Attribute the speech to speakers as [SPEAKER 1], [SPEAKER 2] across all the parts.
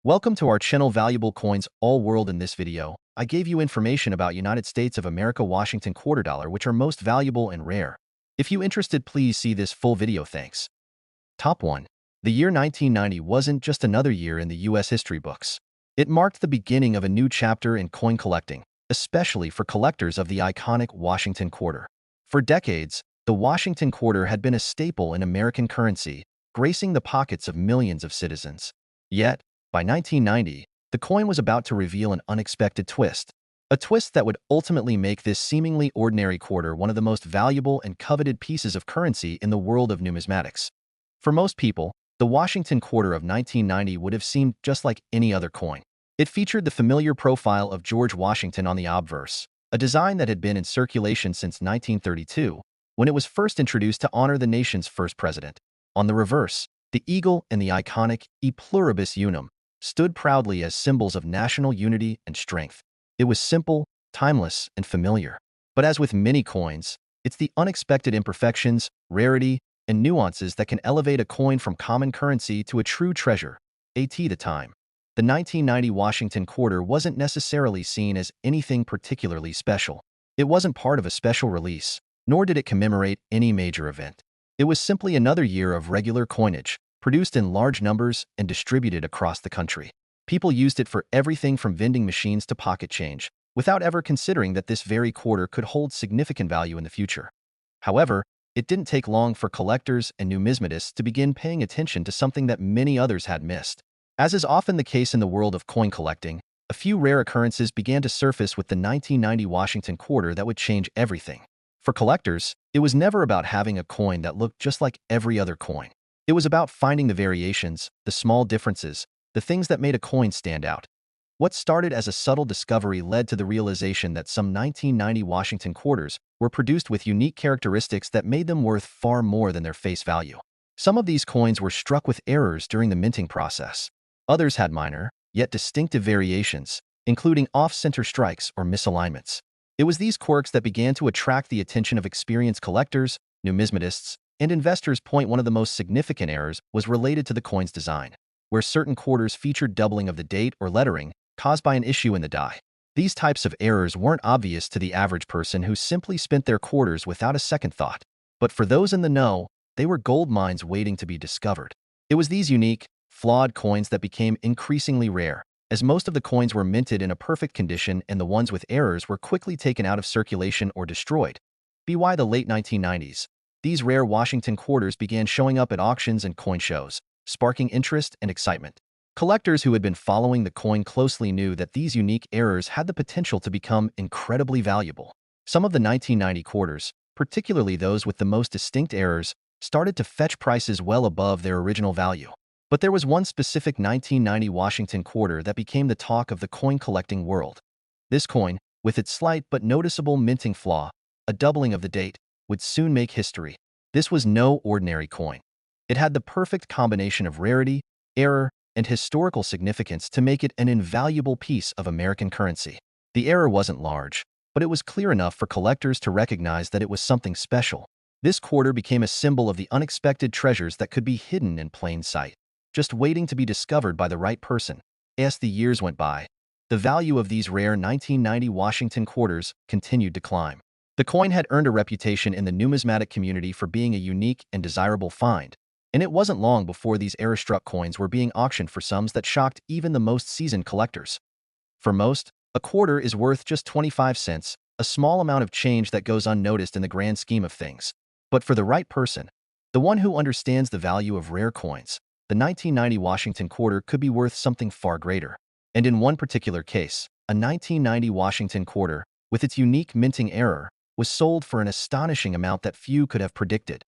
[SPEAKER 1] Welcome to our channel Valuable Coins All World. In this video, I gave you information about United States of America Washington quarter dollar, which are most valuable and rare. If you interested, please see this full video. Thanks. Top 1. The year 1990 wasn't just another year in the U.S. history books. It marked the beginning of a new chapter in coin collecting, especially for collectors of the iconic Washington quarter. For decades, the Washington quarter had been a staple in American currency, gracing the pockets of millions of citizens. Yet, by 1990, the coin was about to reveal an unexpected twist. A twist that would ultimately make this seemingly ordinary quarter one of the most valuable and coveted pieces of currency in the world of numismatics. For most people, the Washington quarter of 1990 would have seemed just like any other coin. It featured the familiar profile of George Washington on the obverse, a design that had been in circulation since 1932, when it was first introduced to honor the nation's first president. On the reverse, the eagle and the iconic E pluribus unum stood proudly as symbols of national unity and strength. It was simple, timeless, and familiar. But as with many coins, it's the unexpected imperfections, rarity, and nuances that can elevate a coin from common currency to a true treasure. The time. The 1990 Washington quarter wasn't necessarily seen as anything particularly special. It wasn't part of a special release, nor did it commemorate any major event. It was simply another year of regular coinage, produced in large numbers and distributed across the country. People used it for everything from vending machines to pocket change, without ever considering that this very quarter could hold significant value in the future. However, it didn't take long for collectors and numismatists to begin paying attention to something that many others had missed. As is often the case in the world of coin collecting, a few rare occurrences began to surface with the 1990 Washington quarter that would change everything. For collectors, it was never about having a coin that looked just like every other coin. It was about finding the variations, the small differences, the things that made a coin stand out. What started as a subtle discovery led to the realization that some 1990 Washington quarters were produced with unique characteristics that made them worth far more than their face value. Some of these coins were struck with errors during the minting process. Others had minor, yet distinctive variations, including off-center strikes or misalignments. It was these quirks that began to attract the attention of experienced collectors, numismatists, and investors. One of the most significant errors was related to the coin's design, where certain quarters featured doubling of the date or lettering caused by an issue in the die. These types of errors weren't obvious to the average person who simply spent their quarters without a second thought. But for those in the know, they were gold mines waiting to be discovered. It was these unique, flawed coins that became increasingly rare, as most of the coins were minted in a perfect condition and the ones with errors were quickly taken out of circulation or destroyed. By the late 1990s, these rare Washington quarters began showing up at auctions and coin shows, sparking interest and excitement. Collectors who had been following the coin closely knew that these unique errors had the potential to become incredibly valuable. Some of the 1990 quarters, particularly those with the most distinct errors, started to fetch prices well above their original value. But there was one specific 1990 Washington quarter that became the talk of the coin collecting world. This coin, with its slight but noticeable minting flaw, a doubling of the date, would soon make history. This was no ordinary coin. It had the perfect combination of rarity, error, and historical significance to make it an invaluable piece of American currency. The error wasn't large, but it was clear enough for collectors to recognize that it was something special. This quarter became a symbol of the unexpected treasures that could be hidden in plain sight, just waiting to be discovered by the right person. As the years went by, the value of these rare 1990 Washington quarters continued to climb. The coin had earned a reputation in the numismatic community for being a unique and desirable find, and it wasn't long before these error-struck coins were being auctioned for sums that shocked even the most seasoned collectors. For most, a quarter is worth just 25 cents, a small amount of change that goes unnoticed in the grand scheme of things. But for the right person, the one who understands the value of rare coins, the 1990 Washington quarter could be worth something far greater. And in one particular case, a 1990 Washington quarter, with its unique minting error, was sold for an astonishing amount that few could have predicted.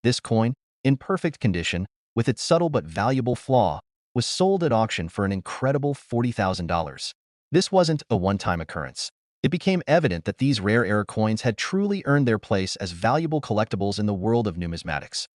[SPEAKER 1] This coin, in perfect condition, with its subtle but valuable flaw, was sold at auction for an incredible $40,000. This wasn't a one-time occurrence. It became evident that these rare error coins had truly earned their place as valuable collectibles in the world of numismatics.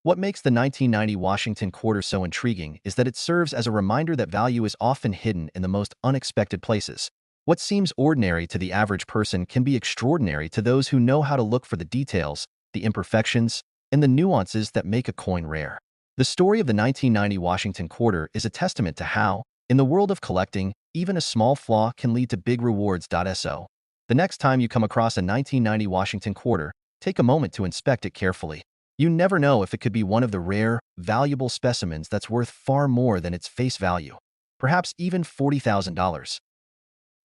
[SPEAKER 1] What makes the 1990 Washington quarter so intriguing is that it serves as a reminder that value is often hidden in the most unexpected places. What seems ordinary to the average person can be extraordinary to those who know how to look for the details, the imperfections, and the nuances that make a coin rare. The story of the 1990 Washington quarter is a testament to how, In the world of collecting, even a small flaw can lead to big rewards. So, the next time you come across a 1990 Washington quarter, take a moment to inspect it carefully. You never know if it could be one of the rare, valuable specimens that's worth far more than its face value, perhaps even $40,000.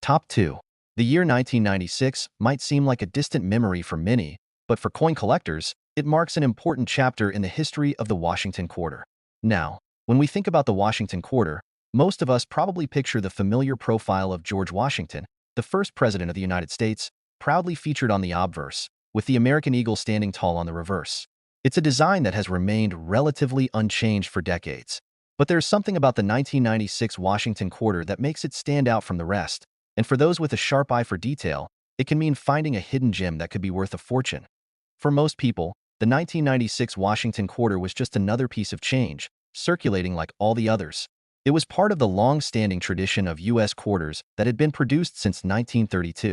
[SPEAKER 1] Top 2. The year 1996 might seem like a distant memory for many, but for coin collectors, it marks an important chapter in the history of the Washington quarter. Now, when we think about the Washington quarter, most of us probably picture the familiar profile of George Washington, the first president of the United States, proudly featured on the obverse, with the American eagle standing tall on the reverse. It's a design that has remained relatively unchanged for decades. But there's something about the 1996 Washington quarter that makes it stand out from the rest. And for those with a sharp eye for detail, it can mean finding a hidden gem that could be worth a fortune. For most people, the 1996 Washington quarter was just another piece of change, circulating like all the others. It was part of the long-standing tradition of U.S. quarters that had been produced since 1932.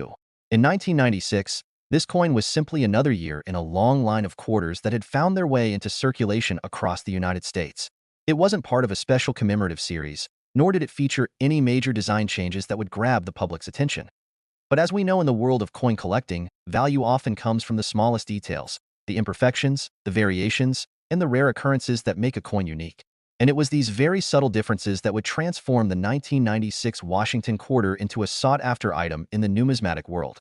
[SPEAKER 1] In 1996, this coin was simply another year in a long line of quarters that had found their way into circulation across the United States. It wasn't part of a special commemorative series, nor did it feature any major design changes that would grab the public's attention. But as we know in the world of coin collecting, value often comes from the smallest details, the imperfections, the variations, and the rare occurrences that make a coin unique. And it was these very subtle differences that would transform the 1996 Washington quarter into a sought-after item in the numismatic world.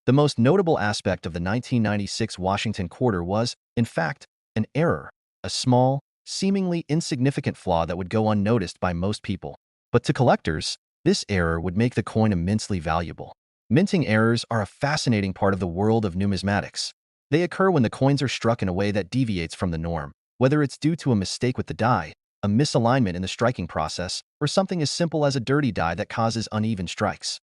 [SPEAKER 1] The most notable aspect of the 1996 Washington quarter was, in fact, an error, a small, seemingly insignificant flaw that would go unnoticed by most people. But to collectors, this error would make the coin immensely valuable. Minting errors are a fascinating part of the world of numismatics. They occur when the coins are struck in a way that deviates from the norm, whether it's due to a mistake with the die, a misalignment in the striking process, or something as simple as a dirty die that causes uneven strikes.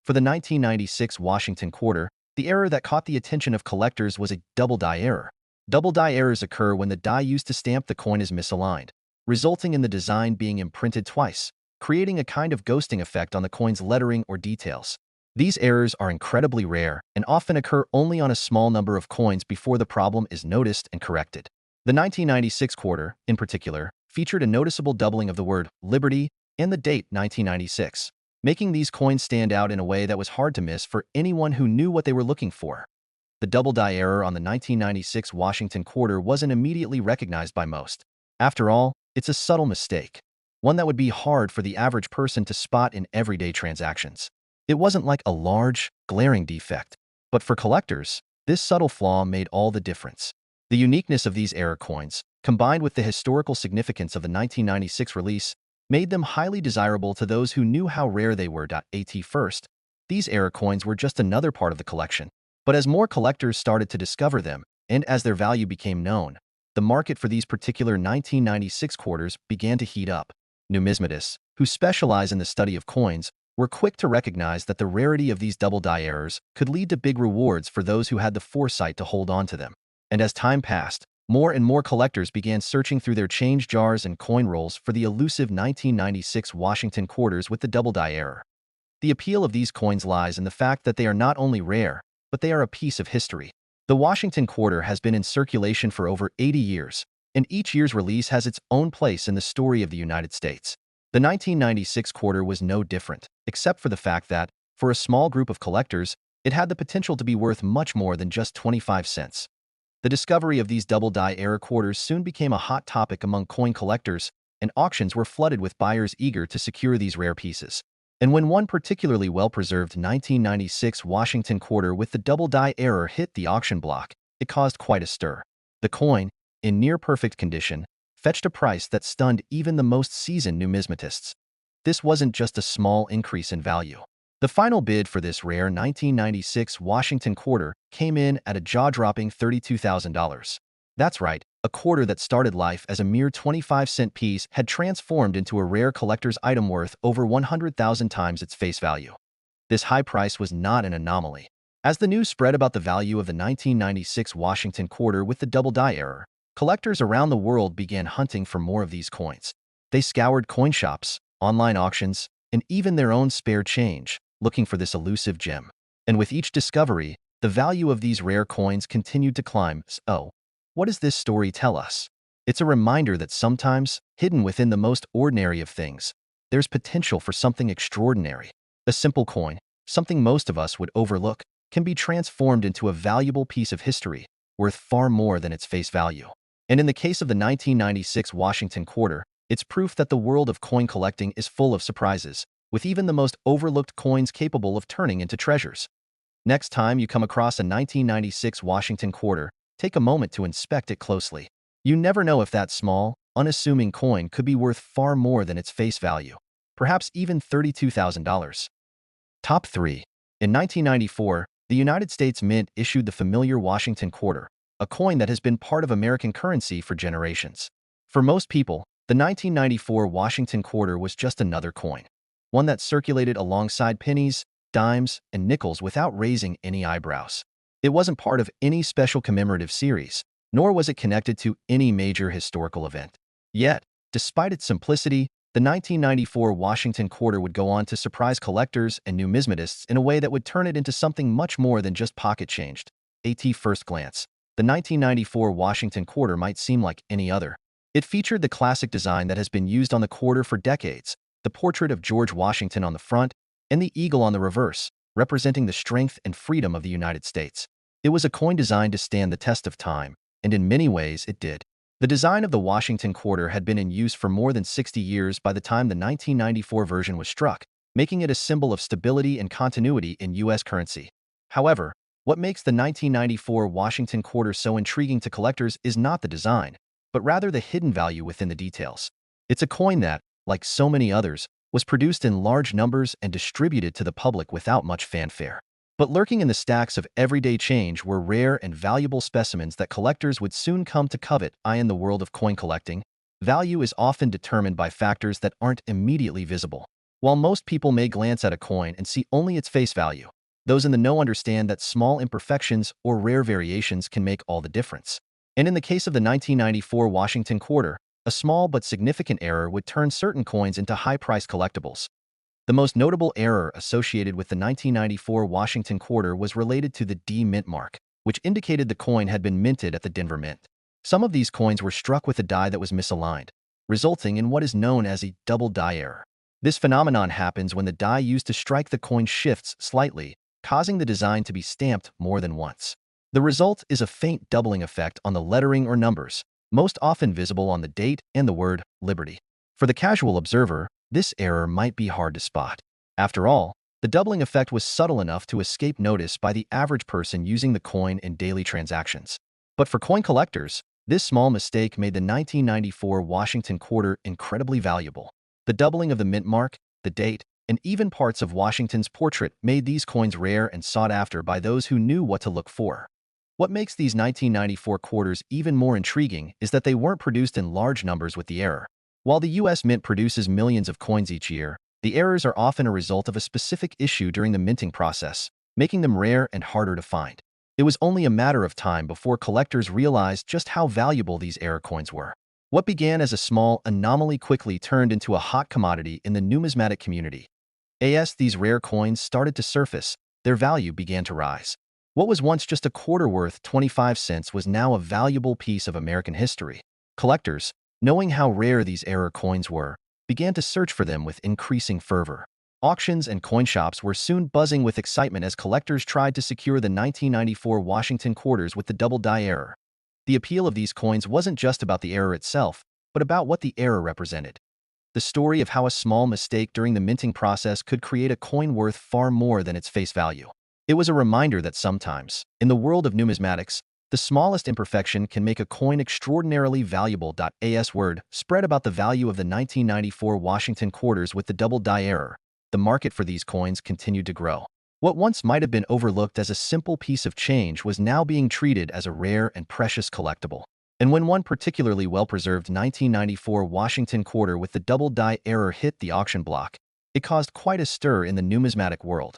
[SPEAKER 1] For the 1996 Washington quarter, the error that caught the attention of collectors was a double die error. Double die errors occur when the die used to stamp the coin is misaligned, resulting in the design being imprinted twice, creating a kind of ghosting effect on the coin's lettering or details. These errors are incredibly rare and often occur only on a small number of coins before the problem is noticed and corrected. The 1996 quarter, in particular, featured a noticeable doubling of the word Liberty and the date 1996, making these coins stand out in a way that was hard to miss for anyone who knew what they were looking for. The double die error on the 1996 Washington quarter wasn't immediately recognized by most. After all, it's a subtle mistake, one that would be hard for the average person to spot in everyday transactions. It wasn't like a large, glaring defect, but for collectors, this subtle flaw made all the difference. The uniqueness of these error coins, combined with the historical significance of the 1996 release, made them highly desirable to those who knew how rare they were. At first, these error coins were just another part of the collection. But as more collectors started to discover them, and as their value became known, the market for these particular 1996 quarters began to heat up. Numismatists, who specialize in the study of coins, were quick to recognize that the rarity of these double die errors could lead to big rewards for those who had the foresight to hold on to them. And as time passed, more and more collectors began searching through their change jars and coin rolls for the elusive 1996 Washington quarters with the double die error. The appeal of these coins lies in the fact that they are not only rare, but they are a piece of history. The Washington quarter has been in circulation for over 80 years, and each year's release has its own place in the story of the United States. The 1996 quarter was no different, except for the fact that, for a small group of collectors, it had the potential to be worth much more than just 25 cents. The discovery of these double die error quarters soon became a hot topic among coin collectors, and auctions were flooded with buyers eager to secure these rare pieces. And when one particularly well-preserved 1996 Washington quarter with the double die error hit the auction block, it caused quite a stir. The coin, in near-perfect condition, fetched a price that stunned even the most seasoned numismatists. This wasn't just a small increase in value. The final bid for this rare 1996 Washington quarter came in at a jaw-dropping $32,000. That's right, a quarter that started life as a mere 25-cent piece had transformed into a rare collector's item worth over 100,000 times its face value. This high price was not an anomaly. As the news spread about the value of the 1996 Washington quarter with the double die error, collectors around the world began hunting for more of these coins. They scoured coin shops, online auctions, and even their own spare change, looking for this elusive gem. And with each discovery, the value of these rare coins continued to climb. So, what does this story tell us? It's a reminder that sometimes, hidden within the most ordinary of things, there's potential for something extraordinary. A simple coin, something most of us would overlook, can be transformed into a valuable piece of history, worth far more than its face value. And in the case of the 1996 Washington quarter, it's proof that the world of coin collecting is full of surprises, with even the most overlooked coins capable of turning into treasures. Next time you come across a 1996 Washington quarter, take a moment to inspect it closely. You never know if that small, unassuming coin could be worth far more than its face value, perhaps even $32,000. Top 3. In 1994, the United States Mint issued the familiar Washington quarter, a coin that has been part of American currency for generations. For most people, the 1994 Washington quarter was just another coin, one that circulated alongside pennies, dimes, and nickels without raising any eyebrows. It wasn't part of any special commemorative series, nor was it connected to any major historical event. Yet, despite its simplicity, the 1994 Washington quarter would go on to surprise collectors and numismatists in a way that would turn it into something much more than just pocket changed. At first glance, the 1994 Washington quarter might seem like any other. It featured the classic design that has been used on the quarter for decades, the portrait of George Washington on the front and the eagle on the reverse, representing the strength and freedom of the United States. It was a coin designed to stand the test of time, and in many ways it did. The design of the Washington quarter had been in use for more than 60 years by the time the 1994 version was struck, making it a symbol of stability and continuity in U.S. currency. However, what makes the 1994 Washington quarter so intriguing to collectors is not the design, but rather the hidden value within the details. It's a coin that, like so many others, was produced in large numbers and distributed to the public without much fanfare. But lurking in the stacks of everyday change were rare and valuable specimens that collectors would soon come to covet. In the world of coin collecting, value is often determined by factors that aren't immediately visible. While most people may glance at a coin and see only its face value, those in the know understand that small imperfections or rare variations can make all the difference. And in the case of the 1994 Washington quarter, a small but significant error would turn certain coins into high-priced collectibles. The most notable error associated with the 1994 Washington quarter was related to the D mint mark, which indicated the coin had been minted at the Denver Mint. Some of these coins were struck with a die that was misaligned, resulting in what is known as a double die error. This phenomenon happens when the die used to strike the coin shifts slightly, causing the design to be stamped more than once. The result is a faint doubling effect on the lettering or numbers, most often visible on the date and the word Liberty. For the casual observer, this error might be hard to spot. After all, the doubling effect was subtle enough to escape notice by the average person using the coin in daily transactions. But for coin collectors, this small mistake made the 1994 Washington quarter incredibly valuable. The doubling of the mint mark, the date, and even parts of Washington's portrait made these coins rare and sought after by those who knew what to look for. What makes these 1994 quarters even more intriguing is that they weren't produced in large numbers with the error. While the U.S. Mint produces millions of coins each year, the errors are often a result of a specific issue during the minting process, making them rare and harder to find. It was only a matter of time before collectors realized just how valuable these error coins were. What began as a small anomaly quickly turned into a hot commodity in the numismatic community. As these rare coins started to surface, their value began to rise. What was once just a quarter worth 25 cents was now a valuable piece of American history. Collectors, knowing how rare these error coins were, began to search for them with increasing fervor. Auctions and coin shops were soon buzzing with excitement as collectors tried to secure the 1994 Washington quarters with the double die error. The appeal of these coins wasn't just about the error itself, but about what the error represented. The story of how a small mistake during the minting process could create a coin worth far more than its face value. It was a reminder that sometimes, in the world of numismatics, the smallest imperfection can make a coin extraordinarily valuable. As word spread about the value of the 1994 Washington quarters with the double die error, the market for these coins continued to grow. What once might have been overlooked as a simple piece of change was now being treated as a rare and precious collectible. And when one particularly well-preserved 1994 Washington quarter with the double die error hit the auction block, it caused quite a stir in the numismatic world.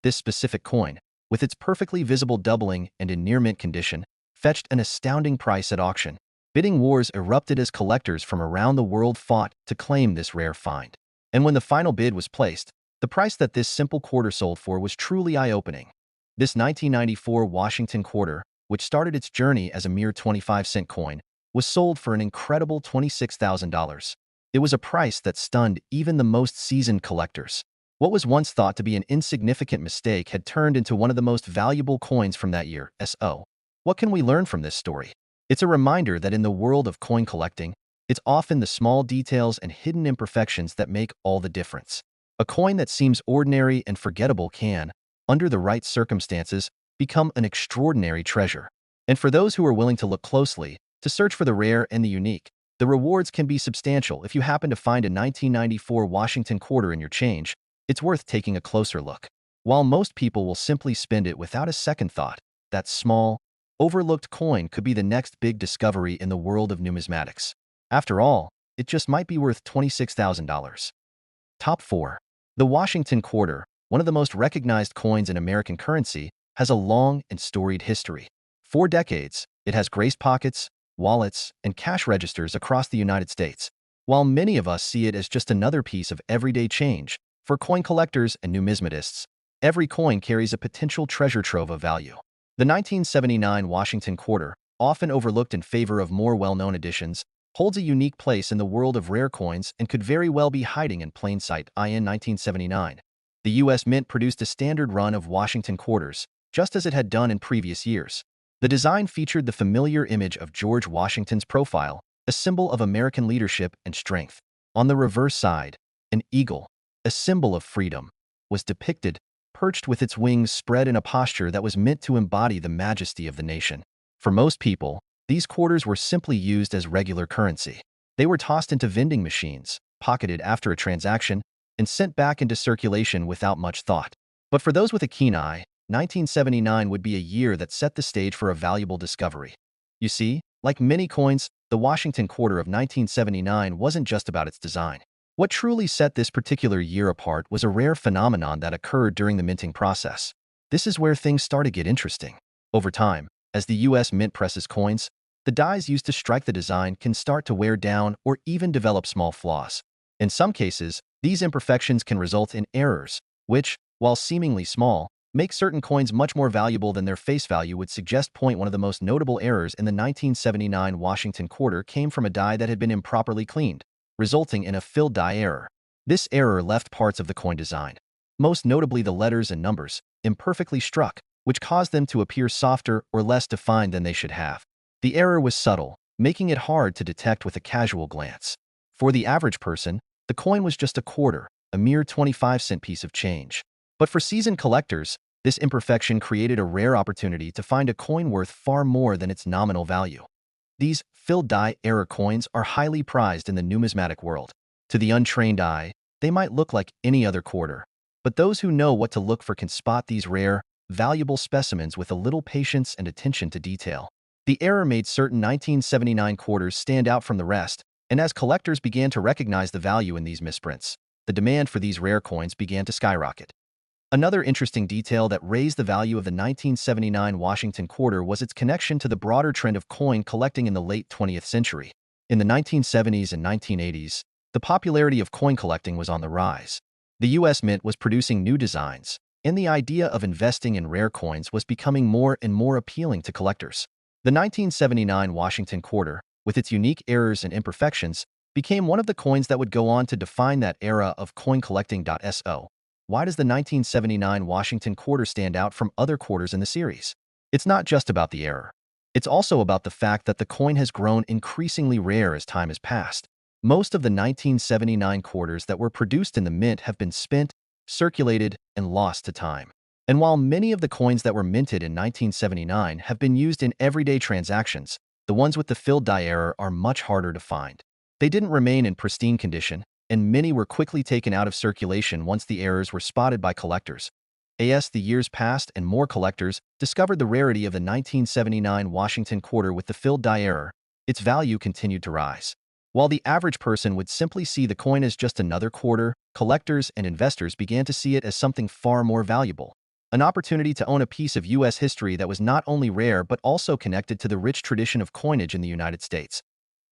[SPEAKER 1] This specific coin, with its perfectly visible doubling and in near-mint condition, fetched an astounding price at auction. Bidding wars erupted as collectors from around the world fought to claim this rare find. And when the final bid was placed, the price that this simple quarter sold for was truly eye-opening. This 1994 Washington quarter, which started its journey as a mere 25-cent coin, was sold for an incredible $26,000. It was a price that stunned even the most seasoned collectors. What was once thought to be an insignificant mistake had turned into one of the most valuable coins from that year. So, what can we learn from this story? It's a reminder that in the world of coin collecting, it's often the small details and hidden imperfections that make all the difference. A coin that seems ordinary and forgettable can, under the right circumstances, become an extraordinary treasure. And for those who are willing to look closely, to search for the rare and the unique, the rewards can be substantial. If you happen to find a 1994 Washington quarter in your change, it's worth taking a closer look. While most people will simply spend it without a second thought, that small, overlooked coin could be the next big discovery in the world of numismatics. After all, it just might be worth $26,000. Top 4. The Washington quarter, one of the most recognized coins in American currency, has a long and storied history. For decades, it has graced pockets, wallets, and cash registers across the United States. While many of us see it as just another piece of everyday change, for coin collectors and numismatists, every coin carries a potential treasure trove of value. The 1979 Washington quarter, often overlooked in favor of more well-known editions, holds a unique place in the world of rare coins and could very well be hiding in plain sight. In 1979, the U.S. Mint produced a standard run of Washington quarters, just as it had done in previous years. The design featured the familiar image of George Washington's profile, a symbol of American leadership and strength. On the reverse side, an eagle, a symbol of freedom, was depicted, perched with its wings spread in a posture that was meant to embody the majesty of the nation. For most people, these quarters were simply used as regular currency. They were tossed into vending machines, pocketed after a transaction, and sent back into circulation without much thought. But for those with a keen eye, 1979 would be a year that set the stage for a valuable discovery. You see, like many coins, the Washington quarter of 1979 wasn't just about its design. What truly set this particular year apart was a rare phenomenon that occurred during the minting process. This is where things start to get interesting. Over time, as the U.S. Mint presses coins, the dies used to strike the design can start to wear down or even develop small flaws. In some cases, these imperfections can result in errors, which, while seemingly small, make certain coins much more valuable than their face value would suggest. One of the most notable errors in the 1979 Washington quarter came from a die that had been improperly cleaned, resulting in a filled die error. This error left parts of the coin design, most notably the letters and numbers, imperfectly struck, which caused them to appear softer or less defined than they should have. The error was subtle, making it hard to detect with a casual glance. For the average person, the coin was just a quarter, a mere 25-cent piece of change. But for seasoned collectors, this imperfection created a rare opportunity to find a coin worth far more than its nominal value. These filled die error coins are highly prized in the numismatic world. To the untrained eye, they might look like any other quarter, but those who know what to look for can spot these rare, valuable specimens with a little patience and attention to detail. The error made certain 1979 quarters stand out from the rest, and as collectors began to recognize the value in these misprints, the demand for these rare coins began to skyrocket. Another interesting detail that raised the value of the 1979 Washington quarter was its connection to the broader trend of coin collecting in the late 20th century. In the 1970s and 1980s, the popularity of coin collecting was on the rise. The U.S. Mint was producing new designs, and the idea of investing in rare coins was becoming more and more appealing to collectors. The 1979 Washington quarter, with its unique errors and imperfections, became one of the coins that would go on to define that era of coin collecting. So, why does the 1979 Washington quarter stand out from other quarters in the series? It's not just about the error. It's also about the fact that the coin has grown increasingly rare as time has passed. Most of the 1979 quarters that were produced in the mint have been spent, circulated, and lost to time. And while many of the coins that were minted in 1979 have been used in everyday transactions, the ones with the filled die error are much harder to find. They didn't remain in pristine condition, and many were quickly taken out of circulation once the errors were spotted by collectors. As the years passed and more collectors discovered the rarity of the 1979 Washington quarter with the filled die error, its value continued to rise. While the average person would simply see the coin as just another quarter, collectors and investors began to see it as something far more valuable. An opportunity to own a piece of U.S. history that was not only rare but also connected to the rich tradition of coinage in the United States.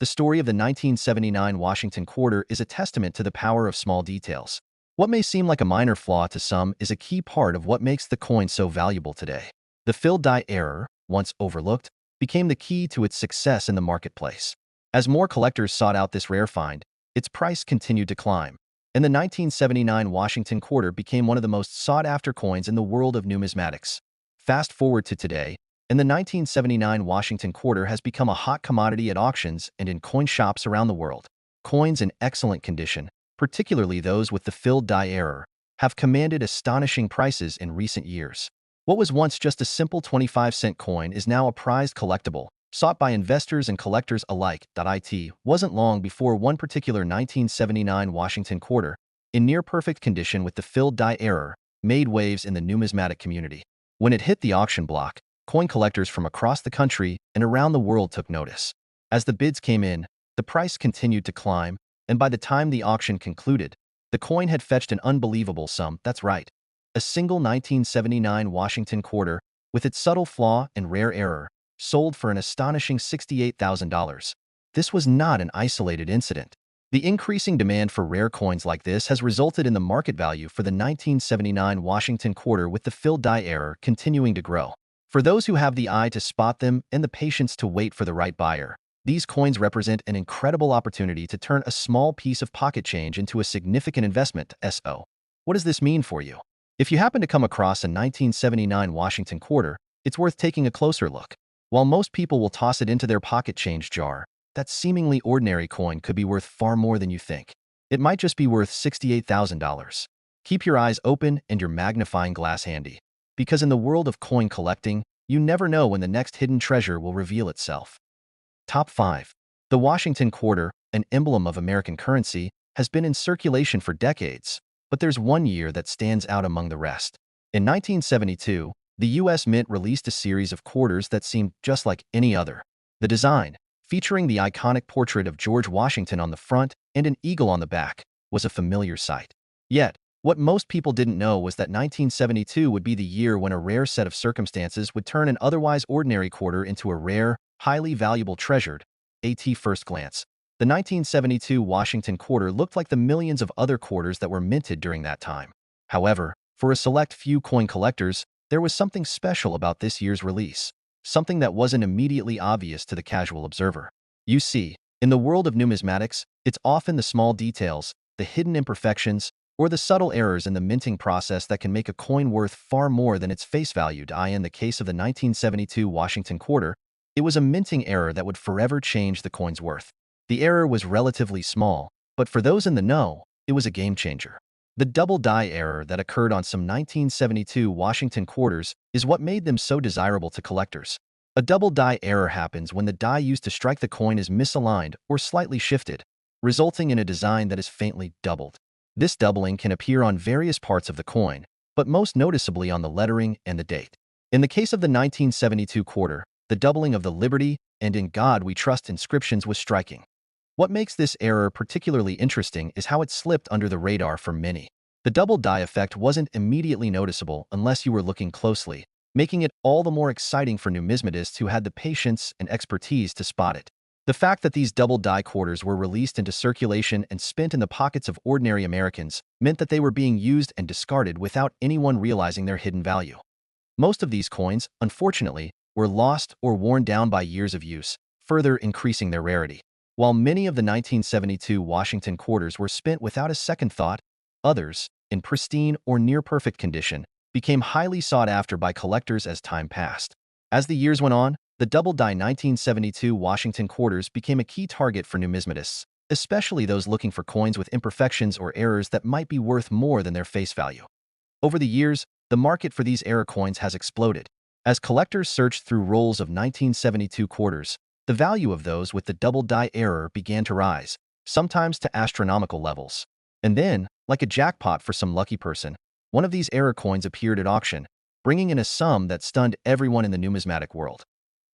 [SPEAKER 1] The story of the 1979 Washington quarter is a testament to the power of small details. What may seem like a minor flaw to some is a key part of what makes the coin so valuable today. The filled die error, once overlooked, became the key to its success in the marketplace. As more collectors sought out this rare find, its price continued to climb, and the 1979 Washington quarter became one of the most sought-after coins in the world of numismatics. Fast forward to today, and the 1979 Washington quarter has become a hot commodity at auctions and in coin shops around the world. Coins in excellent condition, particularly those with the filled die error, have commanded astonishing prices in recent years. What was once just a simple 25-cent coin is now a prized collectible, sought by investors and collectors alike. It wasn't long before one particular 1979 Washington quarter, in near-perfect condition with the filled die error, made waves in the numismatic community. When it hit the auction block, coin collectors from across the country and around the world took notice. As the bids came in, the price continued to climb, and by the time the auction concluded, the coin had fetched an unbelievable sum. That's right, a single 1979 Washington quarter, with its subtle flaw and rare error, sold for an astonishing $68,000. This was not an isolated incident. The increasing demand for rare coins like this has resulted in the market value for the 1979 Washington quarter with the filled die error continuing to grow. For those who have the eye to spot them and the patience to wait for the right buyer, these coins represent an incredible opportunity to turn a small piece of pocket change into a significant investment. So, what does this mean for you? If you happen to come across a 1979 Washington quarter, it's worth taking a closer look. While most people will toss it into their pocket change jar, that seemingly ordinary coin could be worth far more than you think. It might just be worth $68,000. Keep your eyes open and your magnifying glass handy, because in the world of coin collecting, you never know when the next hidden treasure will reveal itself. Top 5. The Washington quarter, an emblem of American currency, has been in circulation for decades, but there's one year that stands out among the rest. In 1972, the U.S. Mint released a series of quarters that seemed just like any other. The design, featuring the iconic portrait of George Washington on the front and an eagle on the back, was a familiar sight. Yet, what most people didn't know was that 1972 would be the year when a rare set of circumstances would turn an otherwise ordinary quarter into a rare, highly valuable treasure. At first glance, the 1972 Washington quarter looked like the millions of other quarters that were minted during that time. However, for a select few coin collectors, there was something special about this year's release, something that wasn't immediately obvious to the casual observer. You see, in the world of numismatics, it's often the small details, the hidden imperfections, or the subtle errors in the minting process that can make a coin worth far more than its face value. In the case of the 1972 Washington quarter, it was a minting error that would forever change the coin's worth. The error was relatively small, but for those in the know, it was a game changer. The double die error that occurred on some 1972 Washington quarters is what made them so desirable to collectors. A double die error happens when the die used to strike the coin is misaligned or slightly shifted, resulting in a design that is faintly doubled. This doubling can appear on various parts of the coin, but most noticeably on the lettering and the date. In the case of the 1972 quarter, the doubling of the Liberty and In God We Trust inscriptions was striking. What makes this error particularly interesting is how it slipped under the radar for many. The double die effect wasn't immediately noticeable unless you were looking closely, making it all the more exciting for numismatists who had the patience and expertise to spot it. The fact that these double die quarters were released into circulation and spent in the pockets of ordinary Americans meant that they were being used and discarded without anyone realizing their hidden value. Most of these coins, unfortunately, were lost or worn down by years of use, further increasing their rarity. While many of the 1972 Washington quarters were spent without a second thought, others, in pristine or near-perfect condition, became highly sought after by collectors as time passed. As the years went on, the double-die 1972 Washington quarters became a key target for numismatists, especially those looking for coins with imperfections or errors that might be worth more than their face value. Over the years, the market for these error coins has exploded. As collectors searched through rolls of 1972 quarters, the value of those with the double die error began to rise, sometimes to astronomical levels. And then, like a jackpot for some lucky person, one of these error coins appeared at auction, bringing in a sum that stunned everyone in the numismatic world.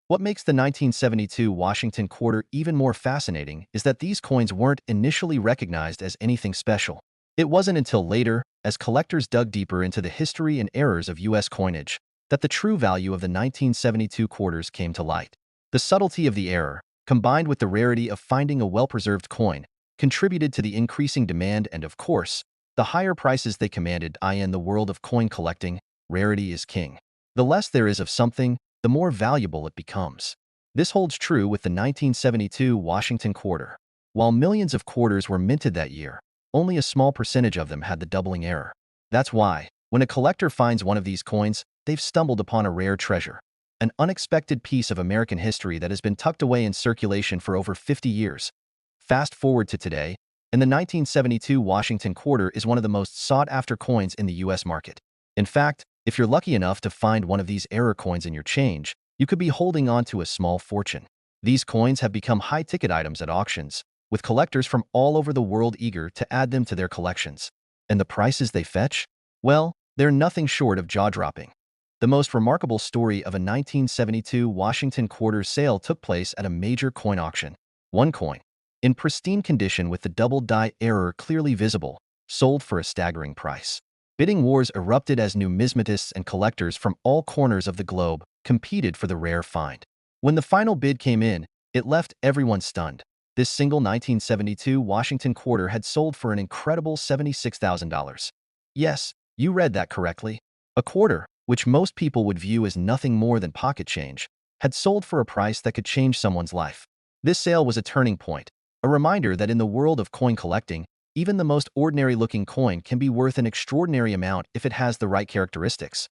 [SPEAKER 1] What makes the 1972 Washington quarter even more fascinating is that these coins weren't initially recognized as anything special. It wasn't until later, as collectors dug deeper into the history and errors of U.S. coinage, that the true value of the 1972 quarters came to light. The subtlety of the error, combined with the rarity of finding a well-preserved coin, contributed to the increasing demand and, of course, the higher prices they commanded. In the world of coin collecting, rarity is king. The less there is of something, the more valuable it becomes. This holds true with the 1972 Washington quarter. While millions of quarters were minted that year, only a small percentage of them had the doubling error. That's why, when a collector finds one of these coins, they've stumbled upon a rare treasure, an unexpected piece of American history that has been tucked away in circulation for over 50 years. Fast forward to today, and the 1972 Washington quarter is one of the most sought-after coins in the U.S. market. In fact, if you're lucky enough to find one of these error coins in your change, you could be holding on to a small fortune. These coins have become high-ticket items at auctions, with collectors from all over the world eager to add them to their collections. And the prices they fetch? Well, they're nothing short of jaw-dropping. The most remarkable story of a 1972 Washington quarter sale took place at a major coin auction. One coin, in pristine condition with the double die error clearly visible, sold for a staggering price. Bidding wars erupted as numismatists and collectors from all corners of the globe competed for the rare find. When the final bid came in, it left everyone stunned. This single 1972 Washington quarter had sold for an incredible $76,000. Yes, you read that correctly. A quarter, which most people would view as nothing more than pocket change, had sold for a price that could change someone's life. This sale was a turning point, a reminder that in the world of coin collecting, even the most ordinary-looking coin can be worth an extraordinary amount if it has the right characteristics.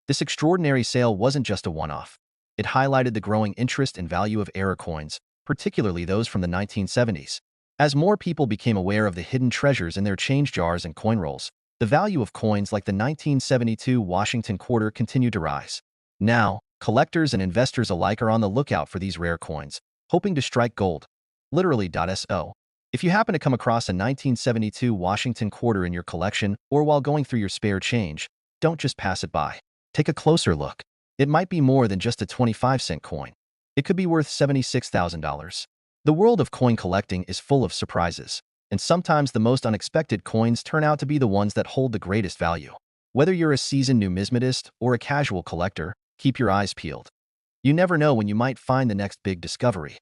[SPEAKER 1] This extraordinary sale wasn't just a one-off. It highlighted the growing interest and value of error coins, particularly those from the 1970s. As more people became aware of the hidden treasures in their change jars and coin rolls, the value of coins like the 1972 Washington quarter continued to rise. Now, collectors and investors alike are on the lookout for these rare coins, hoping to strike gold. Literally.so. If you happen to come across a 1972 Washington quarter in your collection or while going through your spare change, don't just pass it by. Take a closer look. It might be more than just a 25-cent coin. It could be worth $76,000. The world of coin collecting is full of surprises, and sometimes the most unexpected coins turn out to be the ones that hold the greatest value. Whether you're a seasoned numismatist or a casual collector, keep your eyes peeled. You never know when you might find the next big discovery.